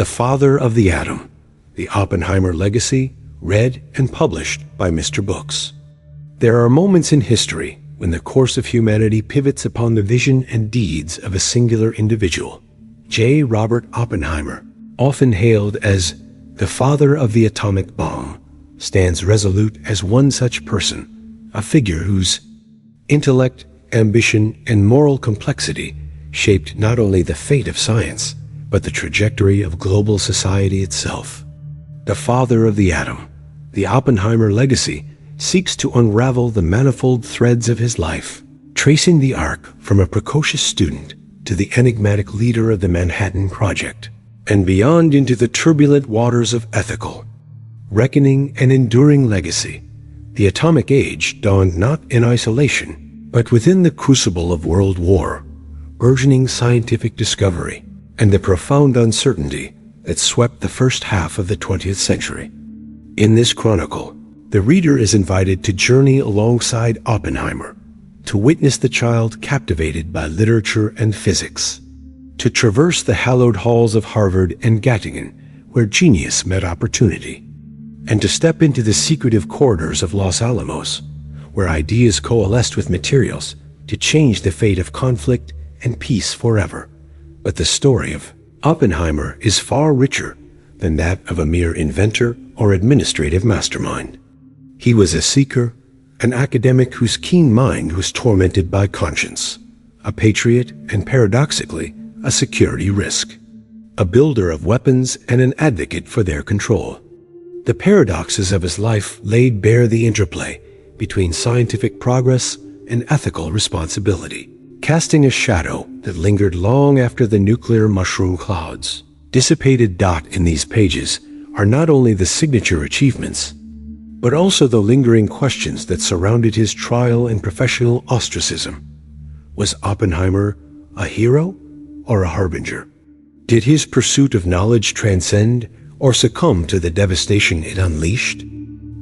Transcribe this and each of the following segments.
The Father of the Atom, The Oppenheimer Legacy, read and published by Mr. Books. There are moments in history when the course of humanity pivots upon the vision and deeds of a singular individual. J. Robert Oppenheimer, often hailed as the father of the atomic bomb, stands resolute as one such person, a figure whose intellect, ambition, and moral complexity shaped not only the fate of science, but the trajectory of global society itself. The Father of the Atom, The Oppenheimer Legacy, seeks to unravel the manifold threads of his life, tracing the arc from a precocious student to the enigmatic leader of the Manhattan Project, and beyond into the turbulent waters of ethical reckoning and enduring legacy. The atomic age dawned not in isolation, but within the crucible of world war, burgeoning scientific discovery, and the profound uncertainty that swept the first half of the 20th century. In this chronicle, the reader is invited to journey alongside Oppenheimer, to witness the child captivated by literature and physics, to traverse the hallowed halls of Harvard and Göttingen, where genius met opportunity, and to step into the secretive corridors of Los Alamos, where ideas coalesced with materials to change the fate of conflict and peace forever. But the story of Oppenheimer is far richer than that of a mere inventor or administrative mastermind. He was a seeker, an academic whose keen mind was tormented by conscience, a patriot and paradoxically a security risk, a builder of weapons and an advocate for their control. The paradoxes of his life laid bare the interplay between scientific progress and ethical responsibility, casting a shadow that lingered long after the nuclear mushroom clouds dissipated. In these pages are not only the signature achievements, but also the lingering questions that surrounded his trial and professional ostracism. Was Oppenheimer a hero or a harbinger? Did his pursuit of knowledge transcend or succumb to the devastation it unleashed?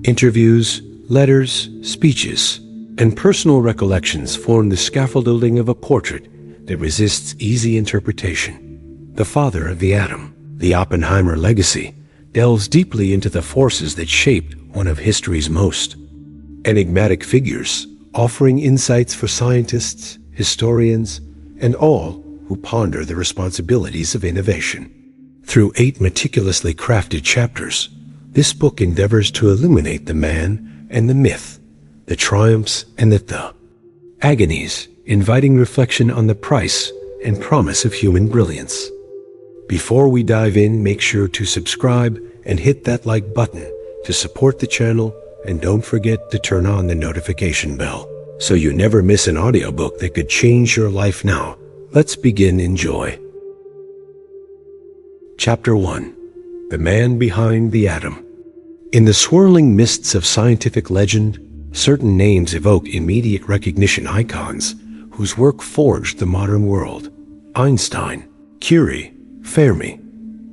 Interviews, letters, speeches, and personal recollections form the scaffolding of a portrait that resists easy interpretation. The Father of the Atom, The Oppenheimer Legacy, delves deeply into the forces that shaped one of history's most enigmatic figures, offering insights for scientists, historians, and all who ponder the responsibilities of innovation. Through 8 meticulously crafted chapters, this book endeavors to illuminate the man and the myth, the triumphs and the agonies, inviting reflection on the price and promise of human brilliance. Before we dive in, make sure to subscribe and hit that like button to support the channel, and don't forget to turn on the notification bell so you never miss an audiobook that could change your life. Now, let's begin. Enjoy. Chapter 1. The Man Behind the Atom. In the swirling mists of scientific legend, certain names evoke immediate recognition: icons whose work forged the modern world. Einstein, Curie, Fermi.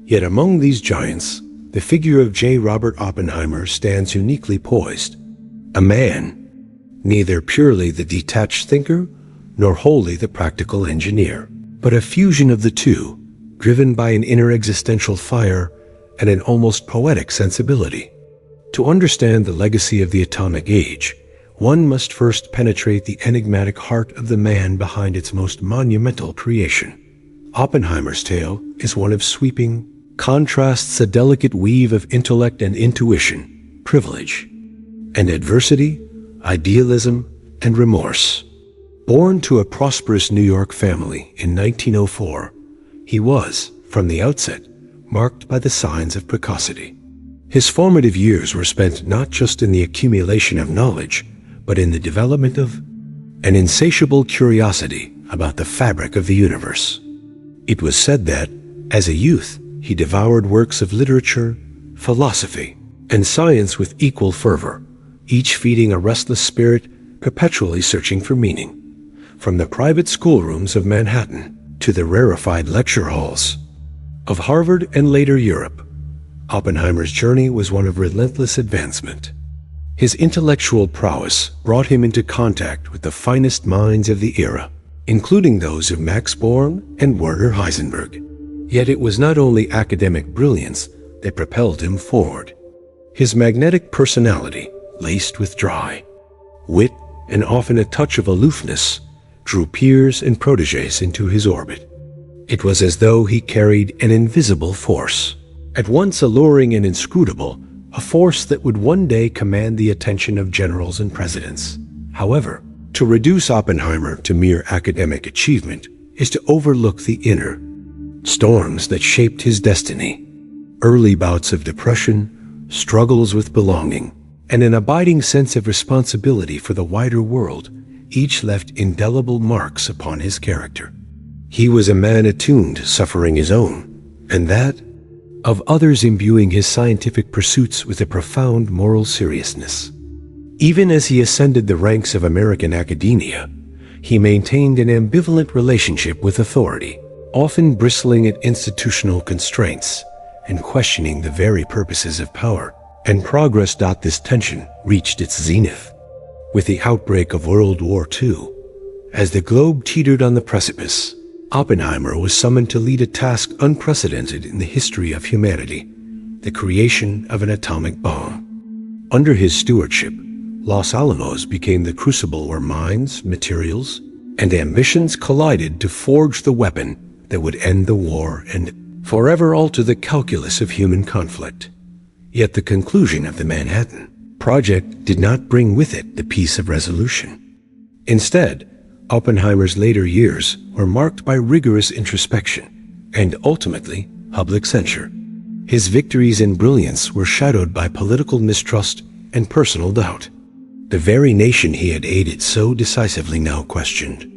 Yet among these giants, the figure of J. Robert Oppenheimer stands uniquely poised. A man, neither purely the detached thinker nor wholly the practical engineer, but a fusion of the two, driven by an inner existential fire and an almost poetic sensibility. To understand the legacy of the atomic age, one must first penetrate the enigmatic heart of the man behind its most monumental creation. Oppenheimer's tale is one of sweeping contrasts, a delicate weave of intellect and intuition, privilege and adversity, idealism and remorse. Born to a prosperous New York family in 1904, he was, from the outset, marked by the signs of precocity. His formative years were spent not just in the accumulation of knowledge, but in the development of an insatiable curiosity about the fabric of the universe. It was said that, as a youth, he devoured works of literature, philosophy, and science with equal fervor, each feeding a restless spirit perpetually searching for meaning. From the private schoolrooms of Manhattan to the rarefied lecture halls of Harvard and later Europe, Oppenheimer's journey was one of relentless advancement. His intellectual prowess brought him into contact with the finest minds of the era, including those of Max Born and Werner Heisenberg. Yet it was not only academic brilliance that propelled him forward. His magnetic personality, laced with dry wit and often a touch of aloofness, drew peers and protégés into his orbit. It was as though he carried an invisible force, at once alluring and inscrutable, a force that would one day command the attention of generals and presidents. However, to reduce Oppenheimer to mere academic achievement is to overlook the inner storms that shaped his destiny. Early bouts of depression, struggles with belonging, and an abiding sense of responsibility for the wider world each left indelible marks upon his character. He was a man attuned to suffering his own, and that of others, imbuing his scientific pursuits with a profound moral seriousness. Even as he ascended the ranks of American academia, he maintained an ambivalent relationship with authority, often bristling at institutional constraints and questioning the very purposes of power and progress. This tension reached its zenith with the outbreak of World War II. As the globe teetered on the precipice, Oppenheimer was summoned to lead a task unprecedented in the history of humanity, the creation of an atomic bomb. Under his stewardship, Los Alamos became the crucible where minds, materials, and ambitions collided to forge the weapon that would end the war and forever alter the calculus of human conflict. Yet the conclusion of the Manhattan Project did not bring with it the peace of resolution. Instead, Oppenheimer's later years were marked by rigorous introspection and, ultimately, public censure. His victories and brilliance were shadowed by political mistrust and personal doubt. The very nation he had aided so decisively now questioned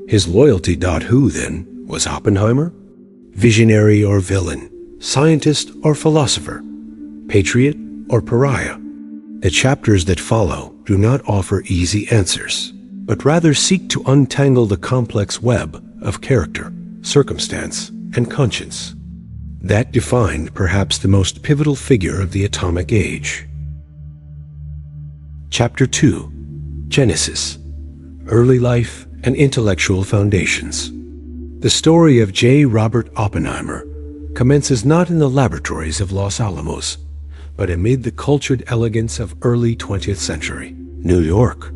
his loyalty. Who, then, was Oppenheimer? Visionary or villain? Scientist or philosopher? Patriot or pariah? The chapters that follow do not offer easy answers, but rather seek to untangle the complex web of character, circumstance, and conscience that defined perhaps the most pivotal figure of the atomic age. Chapter 2: Genesis, Early Life and Intellectual Foundations. The story of J. Robert Oppenheimer commences not in the laboratories of Los Alamos, but amid the cultured elegance of early 20th century New York.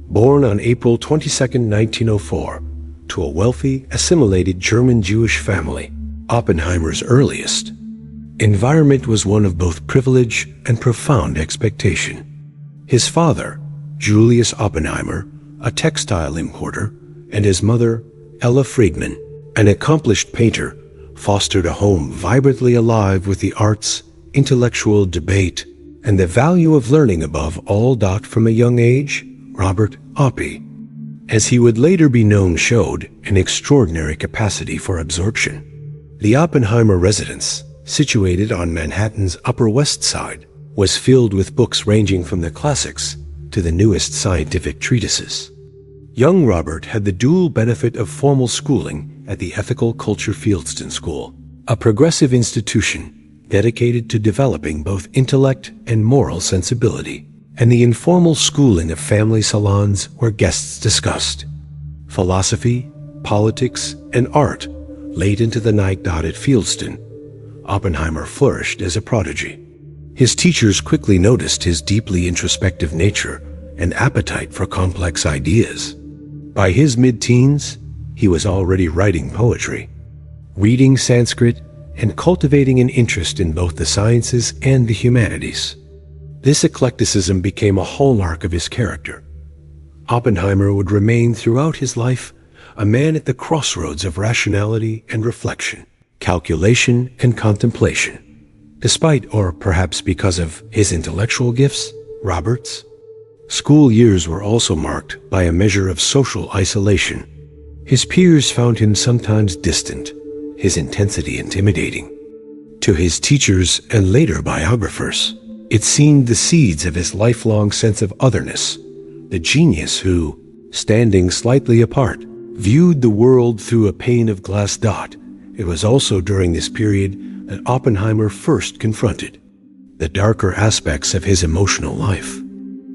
Born on April 22, 1904, to a wealthy, assimilated German-Jewish family, Oppenheimer's earliest environment was one of both privilege and profound expectation. His father, Julius Oppenheimer, a textile importer, and his mother, Ella Friedman, an accomplished painter, fostered a home vibrantly alive with the arts, intellectual debate, and the value of learning above all. From a young age, Robert Oppie, as he would later be known, showed an extraordinary capacity for absorption. The Oppenheimer residence, situated on Manhattan's Upper West Side, was filled with books ranging from the classics to the newest scientific treatises. Young Robert had the dual benefit of formal schooling at the Ethical Culture Fieldston School, a progressive institution dedicated to developing both intellect and moral sensibility, and the informal schooling of family salons where guests discussed philosophy, politics, and art late into the night. At Fieldston, Oppenheimer flourished as a prodigy. His teachers quickly noticed his deeply introspective nature and appetite for complex ideas. By his mid-teens, he was already writing poetry, reading Sanskrit, and cultivating an interest in both the sciences and the humanities. This eclecticism became a hallmark of his character. Oppenheimer would remain throughout his life a man at the crossroads of rationality and reflection, calculation and contemplation. Despite, or perhaps because of, his intellectual gifts, Robert's school years were also marked by a measure of social isolation. His peers found him sometimes distant, his intensity intimidating. To his teachers and later biographers, it seemed the seeds of his lifelong sense of otherness, the genius who, standing slightly apart, viewed the world through a pane of glass. It was also during this period that Oppenheimer first confronted the darker aspects of his emotional life.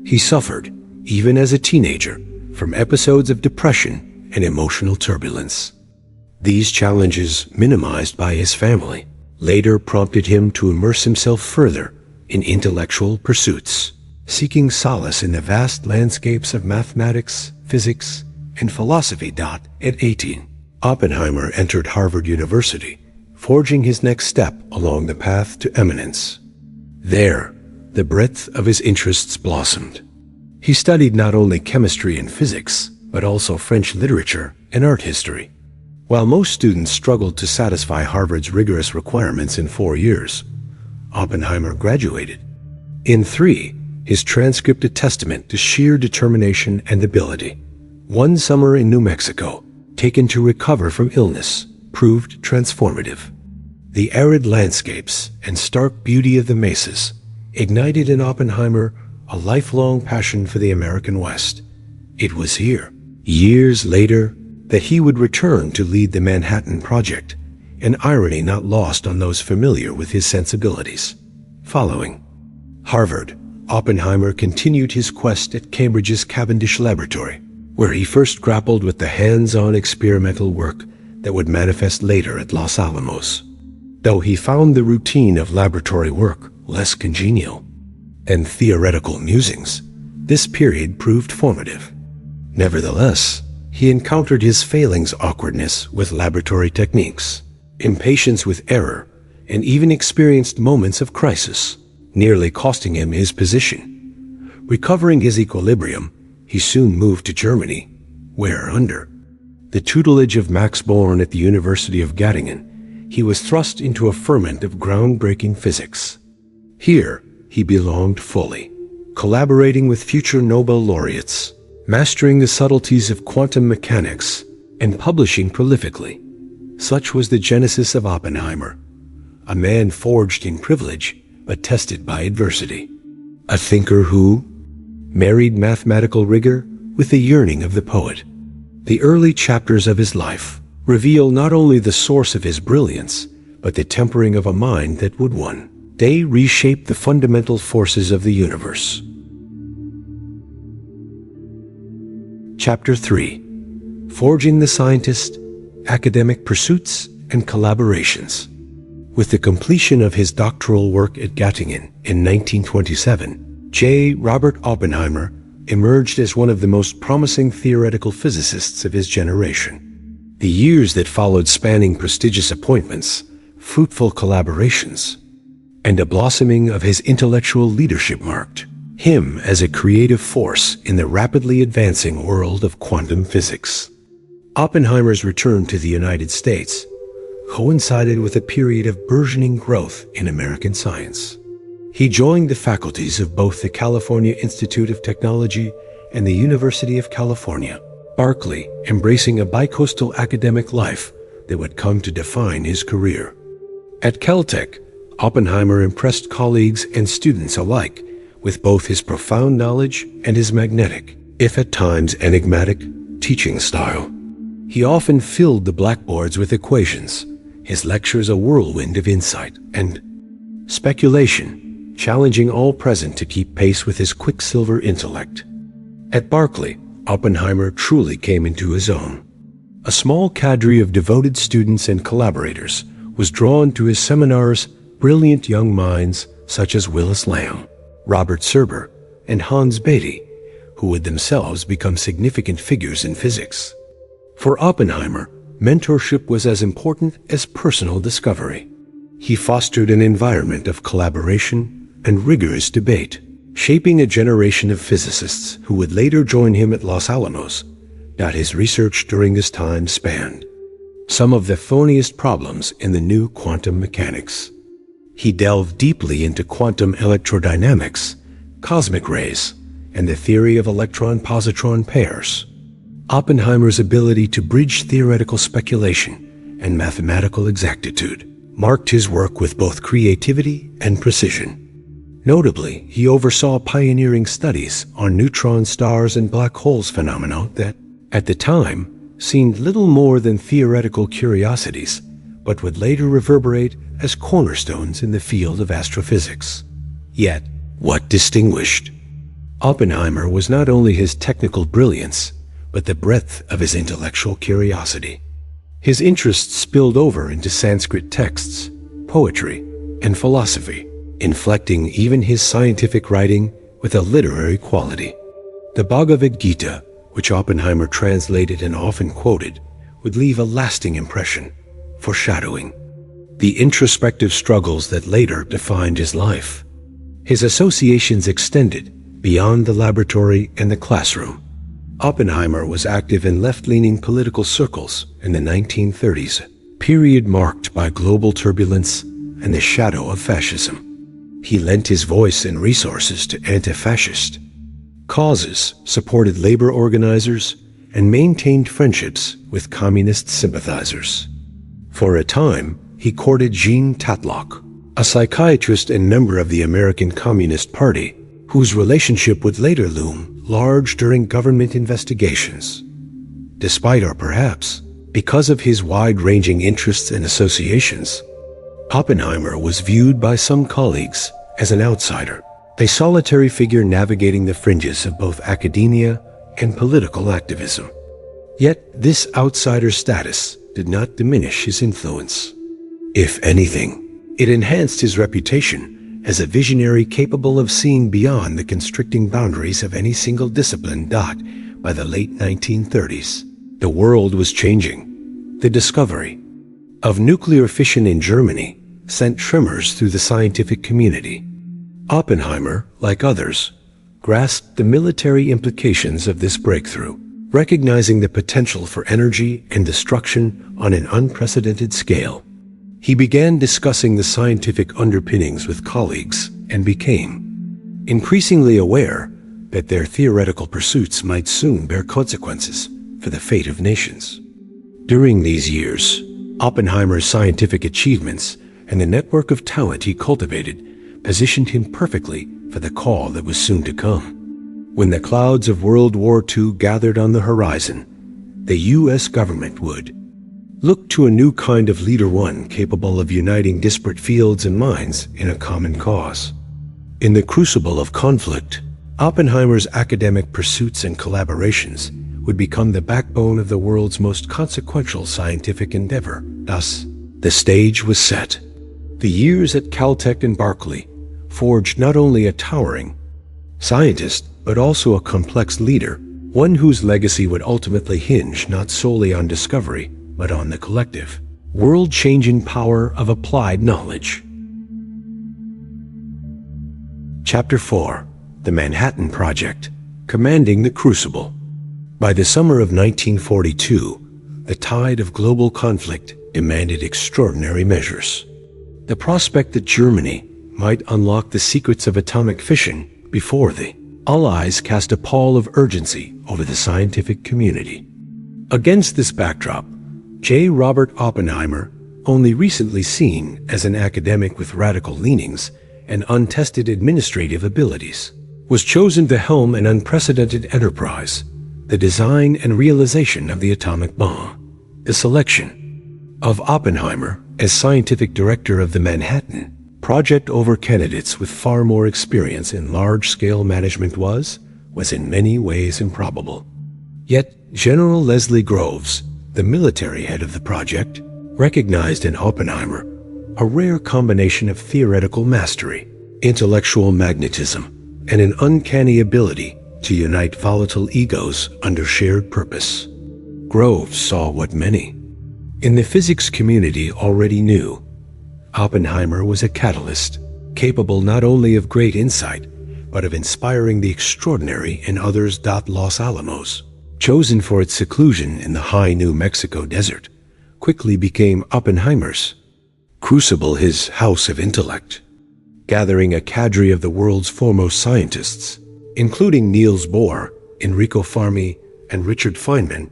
He suffered, even as a teenager, from episodes of depression and emotional turbulence. These challenges, minimized by his family, later prompted him to immerse himself further in intellectual pursuits, seeking solace in the vast landscapes of mathematics, physics, and philosophy. At 18, Oppenheimer entered Harvard University, forging his next step along the path to eminence. There, the breadth of his interests blossomed. He studied not only chemistry and physics, but also French literature and art history. While most students struggled to satisfy Harvard's rigorous requirements in 4 years, Oppenheimer graduated in 3, his transcript a testament to sheer determination and ability. One summer in New Mexico, taken to recover from illness, proved transformative. The arid landscapes and stark beauty of the mesas ignited in Oppenheimer a lifelong passion for the American West. It was here, years later, that he would return to lead the Manhattan Project, an irony not lost on those familiar with his sensibilities. Following Harvard, Oppenheimer continued his quest at Cambridge's Cavendish Laboratory, where he first grappled with the hands-on experimental work that would manifest later at Los Alamos. Though he found the routine of laboratory work less congenial and theoretical musings, this period proved formative. Nevertheless, he encountered his failings' awkwardness with laboratory techniques, impatience with error, and even experienced moments of crisis, nearly costing him his position. Recovering his equilibrium, he soon moved to Germany, where, under the tutelage of Max Born at the University of Göttingen, he was thrust into a ferment of groundbreaking physics. Here, he belonged fully, collaborating with future Nobel laureates, mastering the subtleties of quantum mechanics, and publishing prolifically. Such was the genesis of Oppenheimer, a man forged in privilege but tested by adversity. A thinker who married mathematical rigor with the yearning of the poet. The early chapters of his life reveal not only the source of his brilliance, but the tempering of a mind that would one day reshape the fundamental forces of the universe. Chapter 3. Forging the Scientist, Academic Pursuits and Collaborations. With the completion of his doctoral work at Göttingen in 1927, J. Robert Oppenheimer emerged as one of the most promising theoretical physicists of his generation. The years that followed, spanning prestigious appointments, fruitful collaborations, and a blossoming of his intellectual leadership, marked him as a creative force in the rapidly advancing world of quantum physics. Oppenheimer's return to the United States coincided with a period of burgeoning growth in American science. He joined the faculties of both the California Institute of Technology and the University of California, Berkeley, embracing a bicoastal academic life that would come to define his career. At Caltech, Oppenheimer impressed colleagues and students alike with both his profound knowledge and his magnetic, if at times enigmatic, teaching style. He often filled the blackboards with equations, his lectures a whirlwind of insight and speculation, challenging all present to keep pace with his quicksilver intellect. At Berkeley, Oppenheimer truly came into his own. A small cadre of devoted students and collaborators was drawn to his seminars, brilliant young minds such as Willis Lamb, Robert Serber, and Hans Bethe, who would themselves become significant figures in physics. For Oppenheimer, mentorship was as important as personal discovery. He fostered an environment of collaboration and rigorous debate, shaping a generation of physicists who would later join him at Los Alamos. His research during this time spanned some of the thorniest problems in the new quantum mechanics. He delved deeply into quantum electrodynamics, cosmic rays, and the theory of electron-positron pairs. Oppenheimer's ability to bridge theoretical speculation and mathematical exactitude marked his work with both creativity and precision. Notably, he oversaw pioneering studies on neutron stars and black holes phenomena that, at the time, seemed little more than theoretical curiosities, but would later reverberate as cornerstones in the field of astrophysics. Yet, what distinguished Oppenheimer was not only his technical brilliance, but the breadth of his intellectual curiosity. His interests spilled over into Sanskrit texts, poetry, and philosophy, inflecting even his scientific writing with a literary quality. The Bhagavad Gita, which Oppenheimer translated and often quoted, would leave a lasting impression, foreshadowing the introspective struggles that later defined his life. His associations extended beyond the laboratory and the classroom. Oppenheimer was active in left-leaning political circles in the 1930s, period marked by global turbulence and the shadow of fascism. He lent his voice and resources to anti-fascist causes, supported labor organizers, and maintained friendships with communist sympathizers. For a time, he courted Jean Tatlock, a psychiatrist and member of the American Communist Party, whose relationship would later loom large during government investigations. Despite, or perhaps because of his wide-ranging interests and associations, Oppenheimer was viewed by some colleagues as an outsider, a solitary figure navigating the fringes of both academia and political activism. Yet this outsider status did not diminish his influence. If anything, it enhanced his reputation as a visionary capable of seeing beyond the constricting boundaries of any single discipline. By the late 1930s, the world was changing. The discovery of nuclear fission in Germany sent tremors through the scientific community. Oppenheimer, like others, grasped the military implications of this breakthrough, recognizing the potential for energy and destruction on an unprecedented scale. He began discussing the scientific underpinnings with colleagues and became increasingly aware that their theoretical pursuits might soon bear consequences for the fate of nations. During these years, Oppenheimer's scientific achievements and the network of talent he cultivated positioned him perfectly for the call that was soon to come. When the clouds of World War II gathered on the horizon, the U.S. government would look to a new kind of leader, one capable of uniting disparate fields and minds in a common cause. In the crucible of conflict, Oppenheimer's academic pursuits and collaborations would become the backbone of the world's most consequential scientific endeavor. Thus, the stage was set. The years at Caltech and Berkeley forged not only a towering scientist, but also a complex leader, one whose legacy would ultimately hinge not solely on discovery, but on the collective, world-changing power of applied knowledge. Chapter 4. The Manhattan Project, Commanding the Crucible. By the summer of 1942, the tide of global conflict demanded extraordinary measures. The prospect that Germany might unlock the secrets of atomic fission before the Allies cast a pall of urgency over the scientific community. Against this backdrop, J. Robert Oppenheimer, only recently seen as an academic with radical leanings and untested administrative abilities, was chosen to helm an unprecedented enterprise, the design and realization of the atomic bomb. The selection of Oppenheimer as scientific director of the Manhattan Project over candidates with far more experience in large-scale management was in many ways improbable. Yet General Leslie Groves, the military head of the project, recognized in Oppenheimer a rare combination of theoretical mastery, intellectual magnetism, and an uncanny ability to unite volatile egos under shared purpose. Groves saw what many in the physics community already knew. Oppenheimer was a catalyst, capable not only of great insight, but of inspiring the extraordinary in others. Los Alamos, chosen for its seclusion in the high New Mexico desert, quickly became Oppenheimer's crucible, his house of intellect. Gathering a cadre of the world's foremost scientists, including Niels Bohr, Enrico Fermi, and Richard Feynman,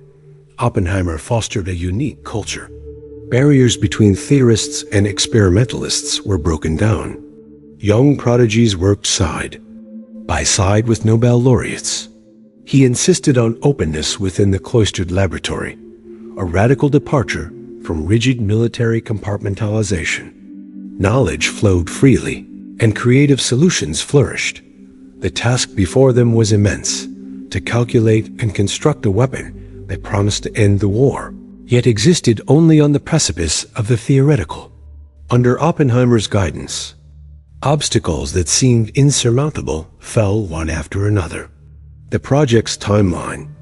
Oppenheimer fostered a unique culture. Barriers between theorists and experimentalists were broken down. Young prodigies worked side by side with Nobel laureates. He insisted on openness within the cloistered laboratory, a radical departure from rigid military compartmentalization. Knowledge flowed freely, and creative solutions flourished. The task before them was immense: to calculate and construct a weapon that promised to end the war, yet existed only on the precipice of the theoretical. Under Oppenheimer's guidance, obstacles that seemed insurmountable fell one after another. The project's timeline,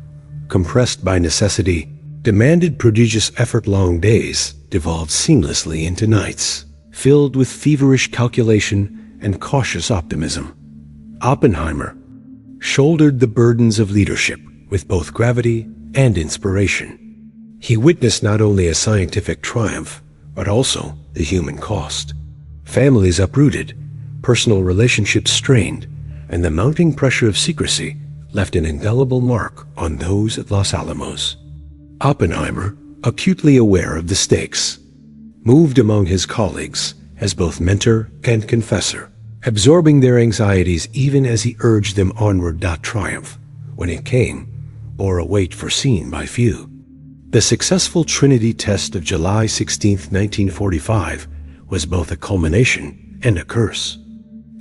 compressed by necessity, demanded prodigious effort. Long days devolved seamlessly into nights, filled with feverish calculation and cautious optimism. Oppenheimer shouldered the burdens of leadership with both gravity and inspiration. He witnessed not only a scientific triumph, but also the human cost. Families uprooted, personal relationships strained, and the mounting pressure of secrecy left an indelible mark on those at Los Alamos. Oppenheimer, acutely aware of the stakes, moved among his colleagues as both mentor and confessor, absorbing their anxieties even as he urged them onward. Triumph, when it came, bore a weight foreseen by few. The successful Trinity test of July 16, 1945, was both a culmination and a curse.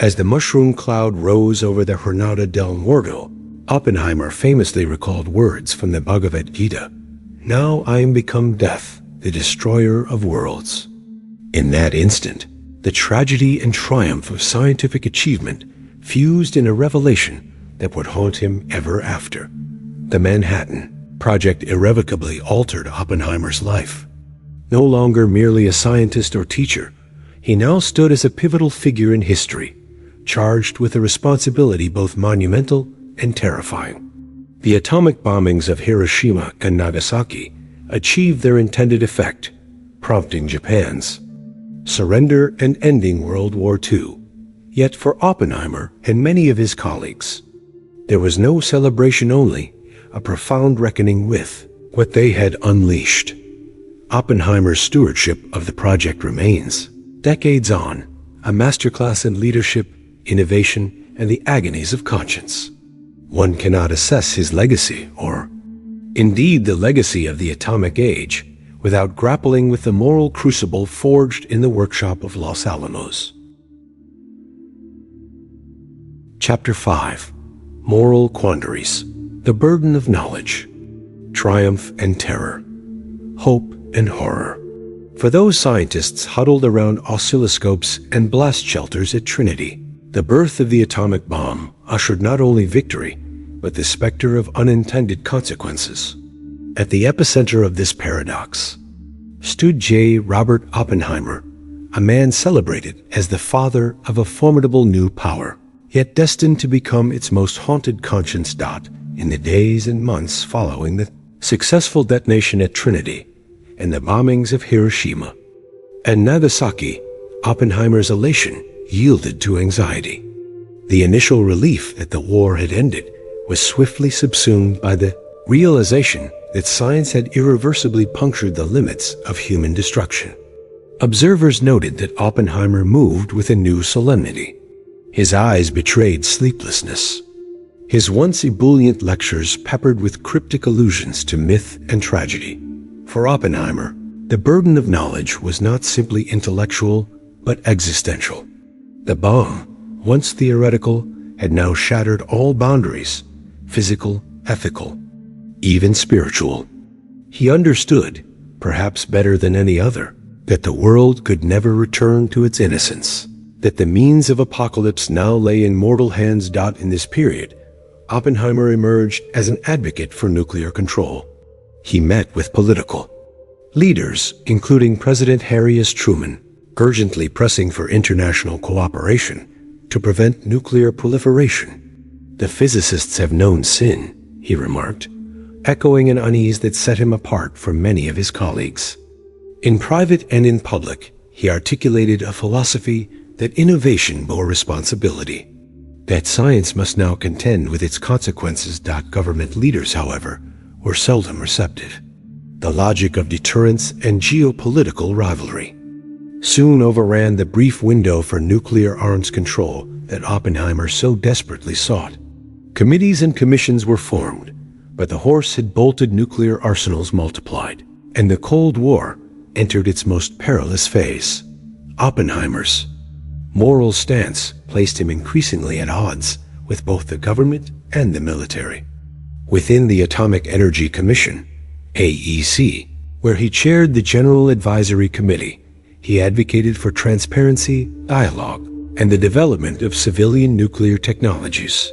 As the mushroom cloud rose over the Jornada del Muerto, Oppenheimer famously recalled words from the Bhagavad Gita, "Now I am become death, the destroyer of worlds." In that instant, the tragedy and triumph of scientific achievement fused in a revelation that would haunt him ever after. The Manhattan Project irrevocably altered Oppenheimer's life. No longer merely a scientist or teacher, he now stood as a pivotal figure in history, charged with a responsibility both monumental and terrifying. The atomic bombings of Hiroshima and Nagasaki achieved their intended effect, prompting Japan's surrender and ending World War II. Yet for Oppenheimer and many of his colleagues, there was no celebration only, a profound reckoning with what they had unleashed. Oppenheimer's stewardship of the project remains, decades on, a masterclass in leadership, innovation, and the agonies of conscience. One cannot assess his legacy, or indeed the legacy of the atomic age, without grappling with the moral crucible forged in the workshop of Los Alamos. Chapter 5. Moral Quandaries. The Burden of Knowledge. Triumph and Terror. Hope and Horror. For those scientists huddled around oscilloscopes and blast shelters at Trinity, the birth of the atomic bomb ushered not only victory, but the specter of unintended consequences. At the epicenter of this paradox stood J. Robert Oppenheimer, a man celebrated as the father of a formidable new power, yet destined to become its most haunted conscience. In the days and months following the successful detonation at Trinity and the bombings of Hiroshima and Nagasaki, Oppenheimer's elation yielded to anxiety. The initial relief that the war had ended was swiftly subsumed by the realization that science had irreversibly punctured the limits of human destruction. Observers noted that Oppenheimer moved with a new solemnity. His eyes betrayed sleeplessness. His once ebullient lectures peppered with cryptic allusions to myth and tragedy. For Oppenheimer, the burden of knowledge was not simply intellectual, but existential. The bomb, once theoretical, had now shattered all boundaries, physical, ethical, even spiritual. He understood, perhaps better than any other, that the world could never return to its innocence, that the means of apocalypse now lay in mortal hands. In this period, Oppenheimer emerged as an advocate for nuclear control. He met with political leaders, including President Harry S. Truman, urgently pressing for international cooperation to prevent nuclear proliferation. "The physicists have known sin," he remarked, echoing an unease that set him apart from many of his colleagues. In private and in public, he articulated a philosophy that innovation bore responsibility, that science must now contend with its consequences. Government leaders, however, were seldom receptive. The logic of deterrence and geopolitical rivalry soon overran the brief window for nuclear arms control that Oppenheimer so desperately sought. Committees and commissions were formed, but the horse had bolted. Nuclear arsenals multiplied, and the Cold War entered its most perilous phase. Oppenheimer's moral stance placed him increasingly at odds with both the government and the military. Within the Atomic Energy Commission, AEC, Where he chaired the General Advisory Committee, he advocated for transparency, dialogue, and the development of civilian nuclear technologies.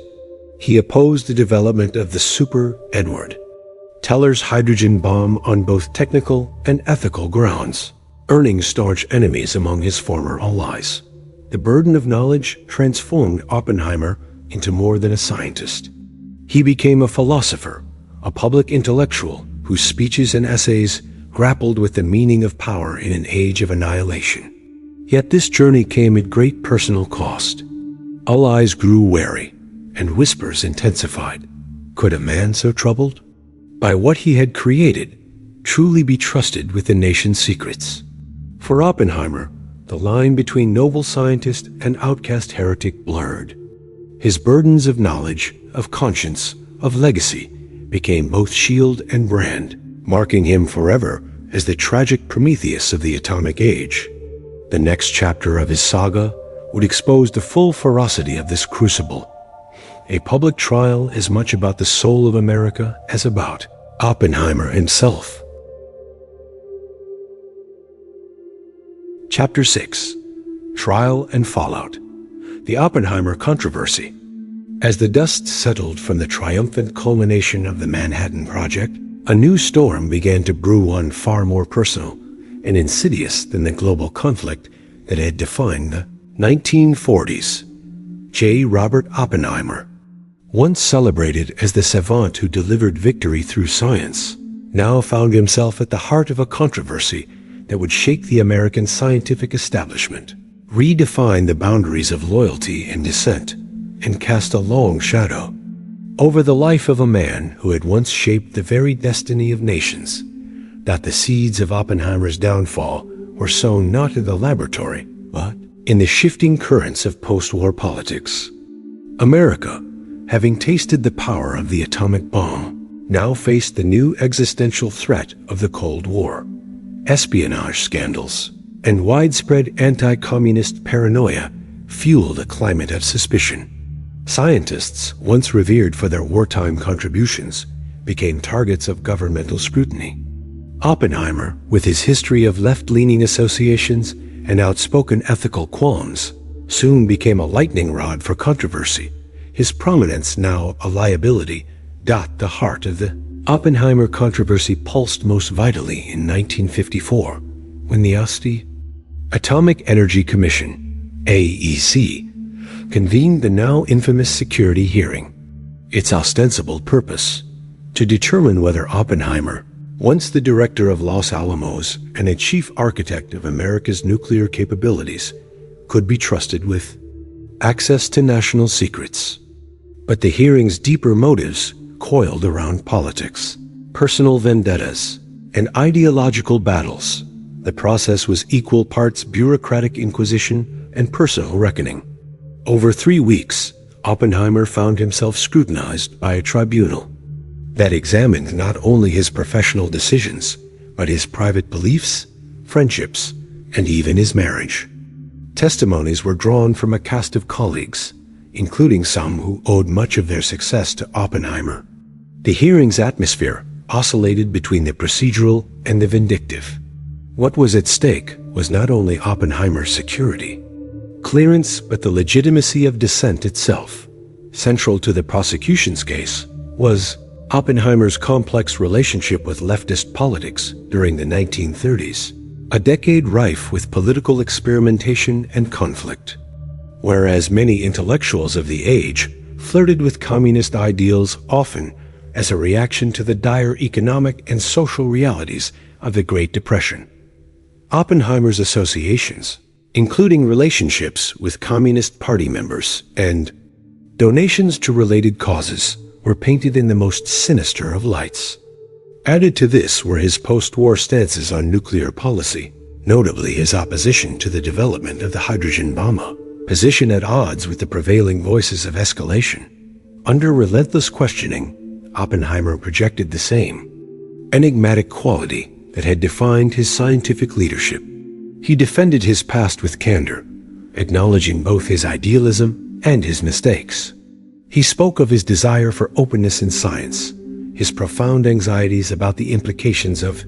He opposed the development of the Super Edward Teller's hydrogen bomb on both technical and ethical grounds, earning staunch enemies among his former allies. The burden of knowledge transformed Oppenheimer into more than a scientist. He became a philosopher, a public intellectual whose speeches and essays grappled with the meaning of power in an age of annihilation. Yet this journey came at great personal cost. Allies grew wary, and whispers intensified. Could a man so troubled by what he had created truly be trusted with the nation's secrets? For Oppenheimer, the line between noble scientist and outcast heretic blurred. His burdens of knowledge, of conscience, of legacy became both shield and brand, marking him forever as the tragic Prometheus of the atomic age. The next chapter of his saga would expose the full ferocity of this crucible, a public trial as much about the soul of America as about Oppenheimer himself. Chapter 6. Trial and Fallout. The Oppenheimer Controversy. As the dust settled from the triumphant culmination of the Manhattan Project, a new storm began to brew, one far more personal and insidious than the global conflict that had defined the 1940s. J. Robert Oppenheimer, once celebrated as the savant who delivered victory through science, now found himself at the heart of a controversy that would shake the American scientific establishment, redefine the boundaries of loyalty and dissent, and cast a long shadow over the life of a man who had once shaped the very destiny of nations. That the seeds of Oppenheimer's downfall were sown not in the laboratory, but in the shifting currents of post-war politics. America, having tasted the power of the atomic bomb, now faced the new existential threat of the Cold War. Espionage scandals and widespread anti-communist paranoia fueled a climate of suspicion. Scientists, once revered for their wartime contributions, became targets of governmental scrutiny. Oppenheimer, with his history of left-leaning associations and outspoken ethical qualms, soon became a lightning rod for controversy, his prominence now a liability. The heart of the Oppenheimer controversy pulsed most vitally in 1954, when the Atomic Energy Commission, AEC, convened the now infamous security hearing. Its ostensible purpose, to determine whether Oppenheimer, once the director of Los Alamos and a chief architect of America's nuclear capabilities, could be trusted with access to national secrets. But the hearing's deeper motives coiled around politics, personal vendettas, and ideological battles. The process was equal parts bureaucratic inquisition and personal reckoning. Over 3 weeks, Oppenheimer found himself scrutinized by a tribunal that examined not only his professional decisions, but his private beliefs, friendships, and even his marriage. Testimonies were drawn from a cast of colleagues, including some who owed much of their success to Oppenheimer. The hearing's atmosphere oscillated between the procedural and the vindictive. What was at stake was not only Oppenheimer's security, clearance, but the legitimacy of dissent itself. Central to the prosecution's case was Oppenheimer's complex relationship with leftist politics during the 1930s, a decade rife with political experimentation and conflict. Whereas many intellectuals of the age flirted with communist ideals, often as a reaction to the dire economic and social realities of the Great Depression, Oppenheimer's associations, including relationships with Communist Party members and donations to related causes, were painted in the most sinister of lights. Added to this were his post-war stances on nuclear policy, notably his opposition to the development of the hydrogen bomb, a position at odds with the prevailing voices of escalation. Under relentless questioning, Oppenheimer projected the same enigmatic quality that had defined his scientific leadership. He defended his past with candor, acknowledging both his idealism and his mistakes. He spoke of his desire for openness in science, his profound anxieties about the implications of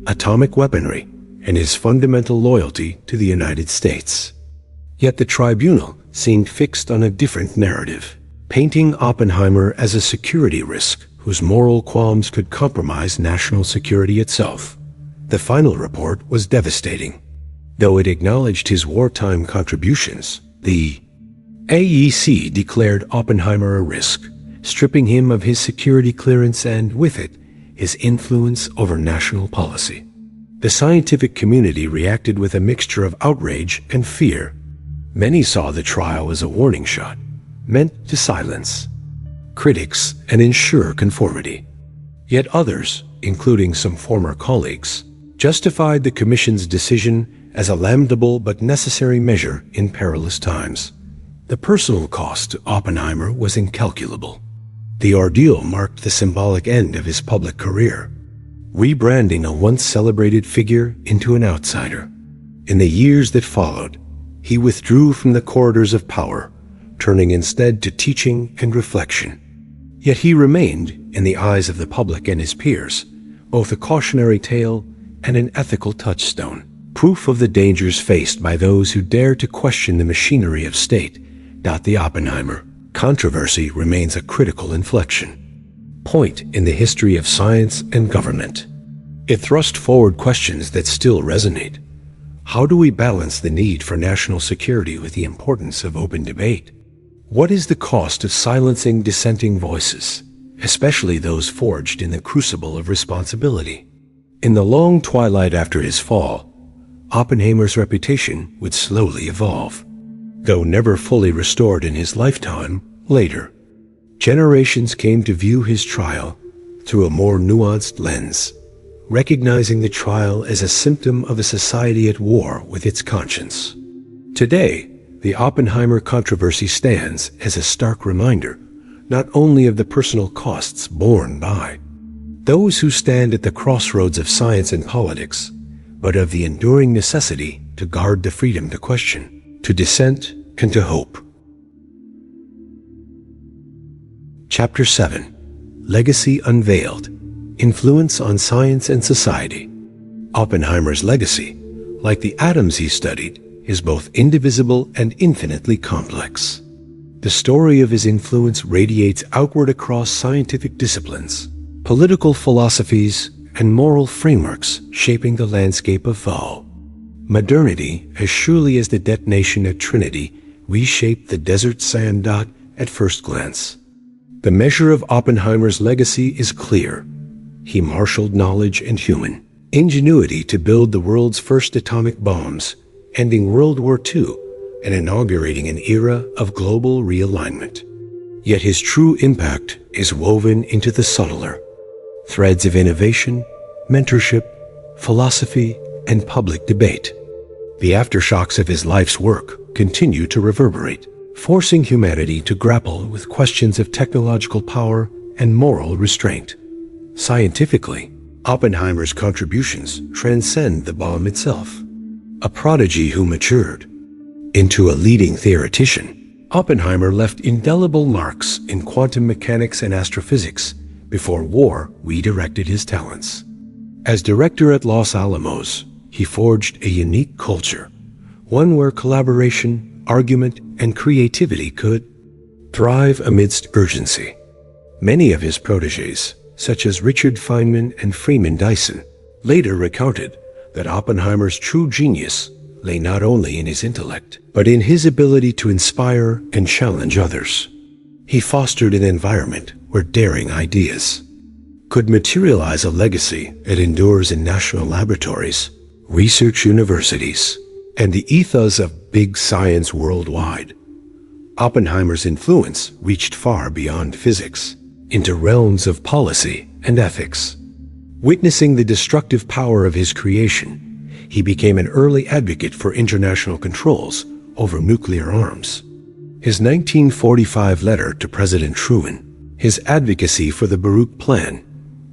atomic weaponry, and his fundamental loyalty to the United States. Yet the tribunal seemed fixed on a different narrative, painting Oppenheimer as a security risk whose moral qualms could compromise national security itself. The final report was devastating. Though it acknowledged his wartime contributions, the AEC declared Oppenheimer a risk, stripping him of his security clearance and, with it, his influence over national policy. The scientific community reacted with a mixture of outrage and fear. Many saw the trial as a warning shot, meant to silence critics and ensure conformity. Yet others, including some former colleagues, justified the Commission's decision as a lamentable but necessary measure in perilous times. The personal cost to Oppenheimer was incalculable. The ordeal marked the symbolic end of his public career, rebranding a once celebrated figure into an outsider. In the years that followed, he withdrew from the corridors of power, turning instead to teaching and reflection. Yet he remained, in the eyes of the public and his peers, both a cautionary tale and an ethical touchstone, proof of the dangers faced by those who dare to question the machinery of state. The Oppenheimer controversy remains a critical inflection point in the history of science and government. It thrust forward questions that still resonate. How do we balance the need for national security with the importance of open debate? What is the cost of silencing dissenting voices, especially those forged in the crucible of responsibility? In the long twilight after his fall, Oppenheimer's reputation would slowly evolve. Though never fully restored in his lifetime, later, generations came to view his trial through a more nuanced lens, recognizing the trial as a symptom of a society at war with its conscience. Today, the Oppenheimer controversy stands as a stark reminder not only of the personal costs borne by those who stand at the crossroads of science and politics, but of the enduring necessity to guard the freedom to question, to dissent, and to hope. Chapter 7. Legacy Unveiled. Influence on Science and Society. Oppenheimer's legacy, like the atoms he studied, is both indivisible and infinitely complex. The story of his influence radiates outward across scientific disciplines, political philosophies, and moral frameworks shaping the landscape of thought. Modernity, as surely as the detonation at Trinity reshaped the desert sand at first glance. The measure of Oppenheimer's legacy is clear. He marshaled knowledge and human ingenuity to build the world's first atomic bombs, ending World War II and inaugurating an era of global realignment. Yet his true impact is woven into the subtler threads of innovation, mentorship, philosophy, and public debate. The aftershocks of his life's work continue to reverberate, forcing humanity to grapple with questions of technological power and moral restraint. Scientifically, Oppenheimer's contributions transcend the bomb itself. A prodigy who matured into a leading theoretician, Oppenheimer left indelible marks in quantum mechanics and astrophysics before war redirected his talents. As director at Los Alamos, he forged a unique culture, one where collaboration, argument, and creativity could thrive amidst urgency. Many of his protégés, such as Richard Feynman and Freeman Dyson, later recounted that Oppenheimer's true genius lay not only in his intellect, but in his ability to inspire and challenge others. He fostered an environment where daring ideas could materialize a legacy that endures in national laboratories, research universities, and the ethos of big science worldwide. Oppenheimer's influence reached far beyond physics, into realms of policy and ethics. Witnessing the destructive power of his creation, he became an early advocate for international controls over nuclear arms. His 1945 letter to President Truman, his advocacy for the Baruch Plan,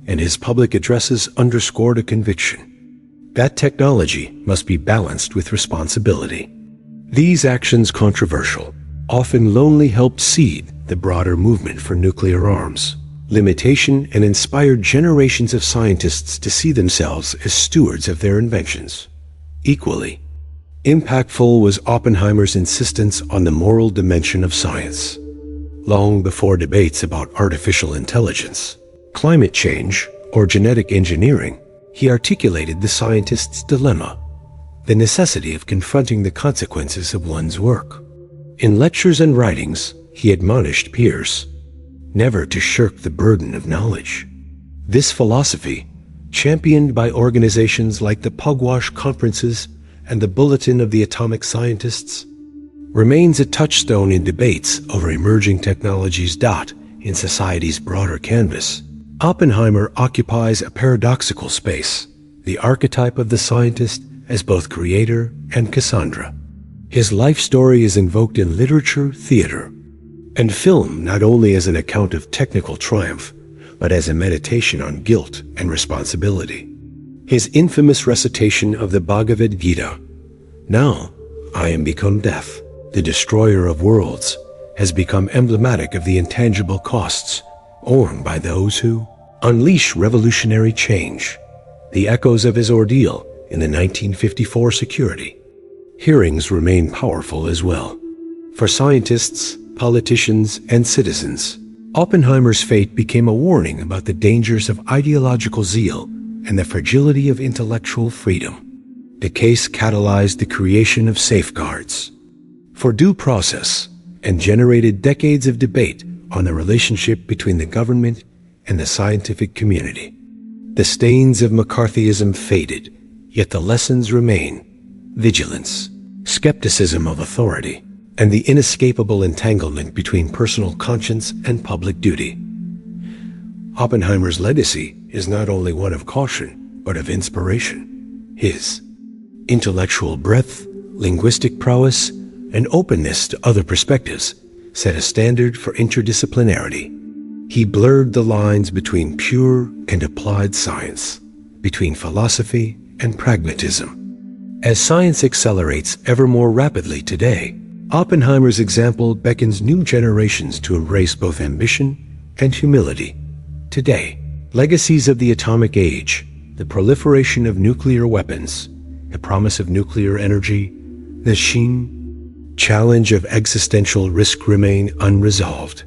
and his public addresses underscored a conviction that technology must be balanced with responsibility. These actions, controversial, often lonely helped seed the broader movement for nuclear arms, limitation, and inspired generations of scientists to see themselves as stewards of their inventions. Equally impactful was Oppenheimer's insistence on the moral dimension of science. Long before debates about artificial intelligence, climate change, or genetic engineering, he articulated the scientist's dilemma, the necessity of confronting the consequences of one's work. In lectures and writings, he admonished peers never to shirk the burden of knowledge. This philosophy, championed by organizations like the Pugwash Conferences and the Bulletin of the Atomic Scientists, remains a touchstone in debates over emerging technologies. In society's broader canvas, Oppenheimer occupies a paradoxical space, the archetype of the scientist as both creator and Cassandra. His life story is invoked in literature, theater, and film not only as an account of technical triumph, but as a meditation on guilt and responsibility. His infamous recitation of the Bhagavad Gita, "Now I am become death, the destroyer of worlds," has become emblematic of the intangible costs borne by those who unleash revolutionary change. The echoes of his ordeal in the 1954 security hearings remain powerful as well. For scientists, politicians, and citizens, Oppenheimer's fate became a warning about the dangers of ideological zeal and the fragility of intellectual freedom. The case catalyzed the creation of safeguards for due process and generated decades of debate on the relationship between the government and the scientific community. The stains of McCarthyism faded, yet the lessons remain: vigilance, skepticism of authority, and the inescapable entanglement between personal conscience and public duty. Oppenheimer's legacy is not only one of caution, but of inspiration. His intellectual breadth, linguistic prowess, and openness to other perspectives set a standard for interdisciplinarity. He blurred the lines between pure and applied science, between philosophy and pragmatism. As science accelerates ever more rapidly today, Oppenheimer's example beckons new generations to embrace both ambition and humility. Today, legacies of the atomic age, the proliferation of nuclear weapons, the promise of nuclear energy, the challenge of existential risk remain unresolved.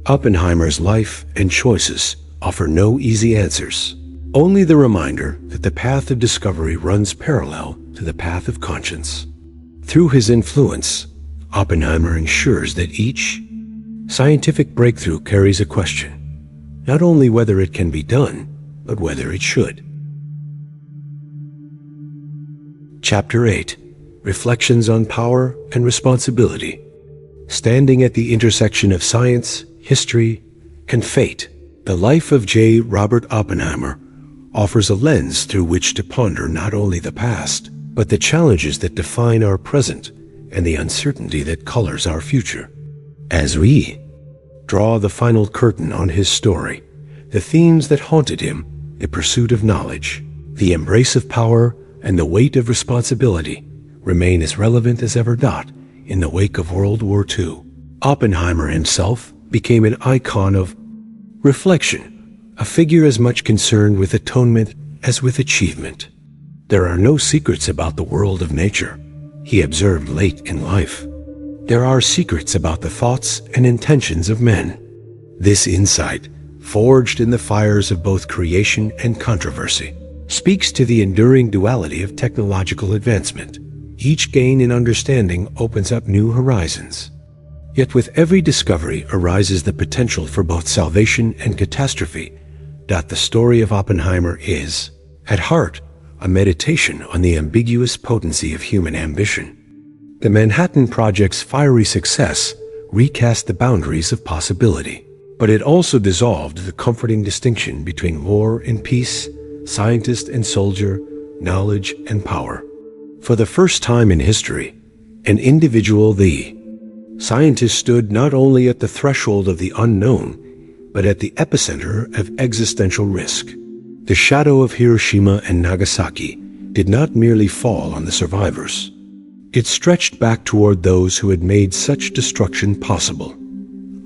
Oppenheimer's life and choices offer no easy answers, only the reminder that the path of discovery runs parallel to the path of conscience. Through his influence, Oppenheimer ensures that each scientific breakthrough carries a question, not only whether it can be done, but whether it should. Chapter 8. Reflections on Power and Responsibility. Standing at the intersection of science, history, and fate, the life of J. Robert Oppenheimer offers a lens through which to ponder not only the past, but the challenges that define our present and the uncertainty that colors our future. As we draw the final curtain on his story, the themes that haunted him, the pursuit of knowledge, the embrace of power, and the weight of responsibility, remain as relevant as ever. In the wake of World War II, Oppenheimer himself became an icon of reflection, a figure as much concerned with atonement as with achievement. There are no secrets about the world of nature, he observed late in life. There are secrets about the thoughts and intentions of men. This insight, forged in the fires of both creation and controversy, speaks to the enduring duality of technological advancement. Each gain in understanding opens up new horizons. Yet with every discovery arises the potential for both salvation and catastrophe. The story of Oppenheimer is, at heart, a meditation on the ambiguous potency of human ambition. The Manhattan Project's fiery success recast the boundaries of possibility, but it also dissolved the comforting distinction between war and peace, scientist and soldier, knowledge and power. For the first time in history, an individual, the scientist, stood not only at the threshold of the unknown, but at the epicenter of existential risk. The shadow of Hiroshima and Nagasaki did not merely fall on the survivors. It stretched back toward those who had made such destruction possible.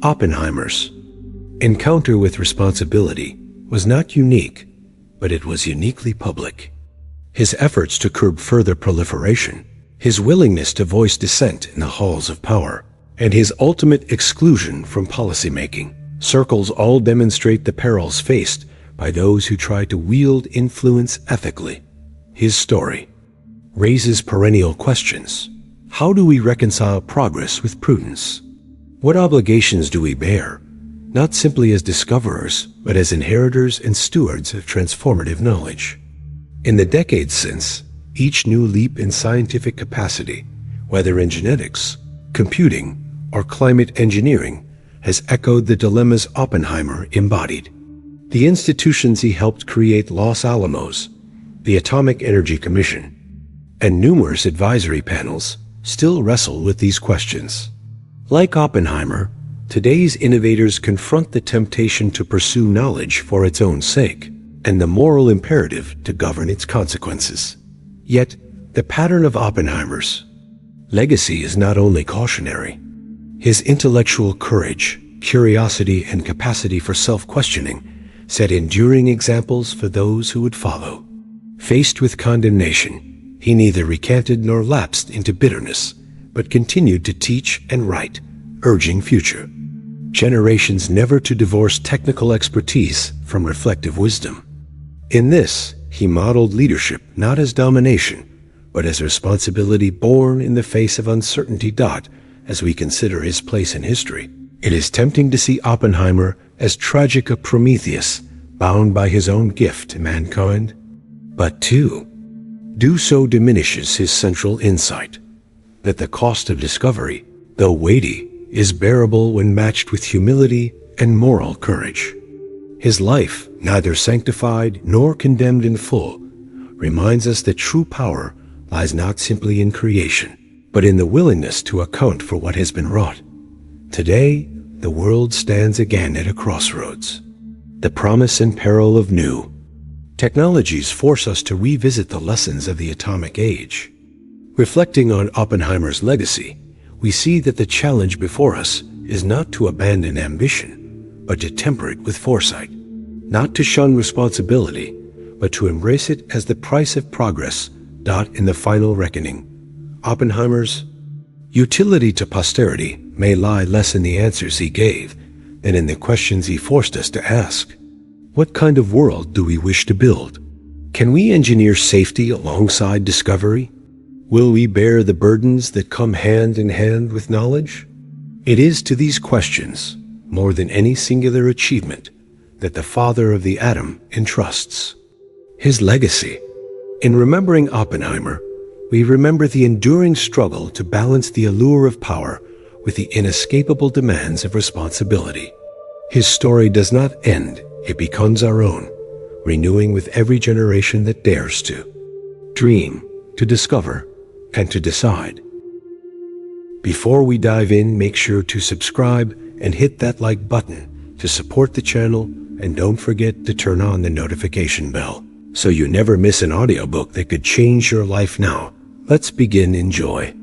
Oppenheimer's encounter with responsibility was not unique, but it was uniquely public. His efforts to curb further proliferation, his willingness to voice dissent in the halls of power, and his ultimate exclusion from policymaking circles all demonstrate the perils faced by those who try to wield influence ethically. His story raises perennial questions. How do we reconcile progress with prudence? What obligations do we bear, not simply as discoverers, but as inheritors and stewards of transformative knowledge? In the decades since, each new leap in scientific capacity, whether in genetics, computing, or climate engineering, has echoed the dilemmas Oppenheimer embodied. The institutions he helped create, Los Alamos, the Atomic Energy Commission, and numerous advisory panels, still wrestle with these questions. Like Oppenheimer, today's innovators confront the temptation to pursue knowledge for its own sake, and the moral imperative to govern its consequences. Yet, the pattern of Oppenheimer's legacy is not only cautionary. His intellectual courage, curiosity, and capacity for self-questioning set enduring examples for those who would follow. Faced with condemnation, he neither recanted nor lapsed into bitterness, but continued to teach and write, urging future generations never to divorce technical expertise from reflective wisdom. In this, he modeled leadership not as domination, but as responsibility born in the face of uncertainty. As we consider his place in history, it is tempting to see Oppenheimer as tragic a Prometheus, bound by his own gift to mankind. But to do so diminishes his central insight, that the cost of discovery, though weighty, is bearable when matched with humility and moral courage. His life, neither sanctified nor condemned in full, reminds us that true power lies not simply in creation, but in the willingness to account for what has been wrought. Today, the world stands again at a crossroads. The promise and peril of new technologies force us to revisit the lessons of the atomic age. Reflecting on Oppenheimer's legacy, we see that the challenge before us is not to abandon ambition, but to temper it with foresight, not to shun responsibility, but to embrace it as the price of progress. In the final reckoning, Oppenheimer's utility to posterity may lie less in the answers he gave than in the questions he forced us to ask. What kind of world do we wish to build? Can we engineer safety alongside discovery? Will we bear the burdens that come hand in hand with knowledge? It is to these questions, more than any singular achievement, that the father of the atom entrusts his legacy. In remembering Oppenheimer, we remember the enduring struggle to balance the allure of power with the inescapable demands of responsibility. His story does not end, it becomes our own, renewing with every generation that dares to dream, to discover, and to decide. Before we dive in, make sure to subscribe and hit that like button to support the channel, and don't forget to turn on the notification bell so you never miss an audiobook that could change your life. Now, let's begin. Enjoy.